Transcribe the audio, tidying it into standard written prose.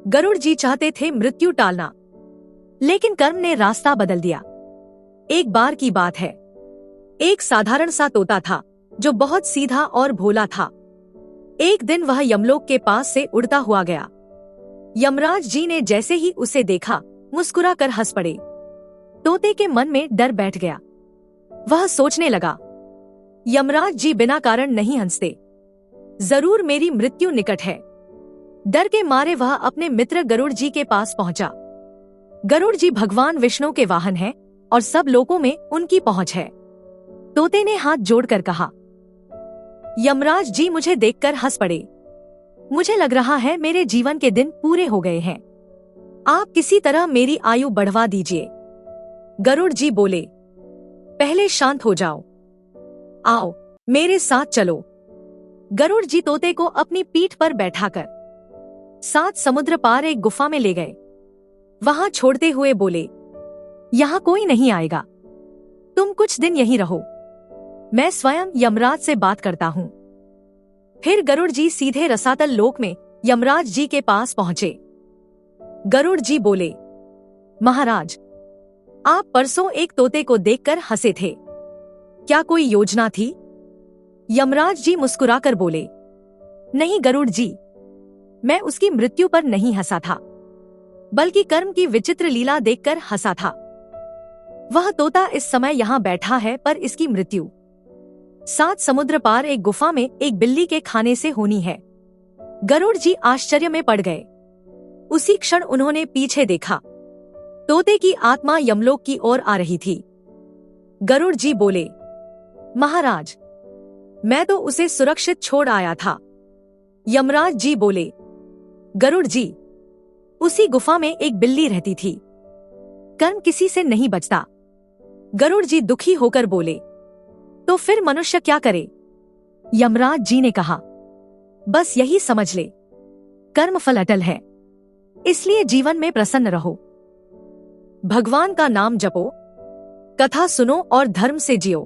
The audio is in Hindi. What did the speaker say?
गरुड़ जी चाहते थे मृत्यु टालना, लेकिन कर्म ने रास्ता बदल दिया। एक बार की बात है, एक साधारण सा तोता था जो बहुत सीधा और भोला था। एक दिन वह यमलोक के पास से उड़ता हुआ गया। यमराज जी ने जैसे ही उसे देखा, मुस्कुरा कर हंस पड़े। तोते के मन में डर बैठ गया। वह सोचने लगा, यमराज जी बिना कारण नहीं हंसते, जरूर मेरी मृत्यु निकट है। डर के मारे वह अपने मित्र गरुड़ जी के पास पहुंचा। गरुड़ जी भगवान विष्णु के वाहन हैं और सब लोकों में उनकी पहुंच है। तोते ने हाथ जोड़कर कहा, यमराज जी मुझे देखकर हंस पड़े। मुझे लग रहा है मेरे जीवन के दिन पूरे हो गए हैं। आप किसी तरह मेरी आयु बढ़वा दीजिए। गरुड़ जी बोले, पहले शांत हो जाओ। आओ मेरे साथ चलो। गरुड़ जी तोते को अपनी पीठ पर बैठाकर 7 समुद्र पार एक गुफा में ले गए। वहां छोड़ते हुए बोले, यहाँ कोई नहीं आएगा, तुम कुछ दिन यहीं रहो, मैं स्वयं यमराज से बात करता हूँ। फिर गरुड़ जी सीधे रसातल लोक में यमराज जी के पास पहुंचे। गरुड़ जी बोले, महाराज, आप परसों एक तोते को देखकर हंसे थे, क्या कोई योजना थी? यमराज जी मुस्कुराकर बोले, नहीं गरुड़ जी, मैं उसकी मृत्यु पर नहीं हंसा था, बल्कि कर्म की विचित्र लीला देखकर हंसा था। वह तोता इस समय यहाँ बैठा है, पर इसकी मृत्यु 7 समुद्र पार एक गुफा में एक बिल्ली के खाने से होनी है। गरुड़ जी आश्चर्य में पड़ गए। उसी क्षण उन्होंने पीछे देखा, तोते की आत्मा यमलोक की ओर आ रही थी। गरुड़ जी बोले, महाराज, मैं तो उसे सुरक्षित छोड़ आया था। यमराज जी बोले, गरुड़ जी, उसी गुफा में एक बिल्ली रहती थी, कर्म किसी से नहीं बचता। गरुड़ जी दुखी होकर बोले, तो फिर मनुष्य क्या करे? यमराज जी ने कहा, बस यही समझ ले, कर्म फल अटल है, इसलिए जीवन में प्रसन्न रहो, भगवान का नाम जपो, कथा सुनो और धर्म से जियो।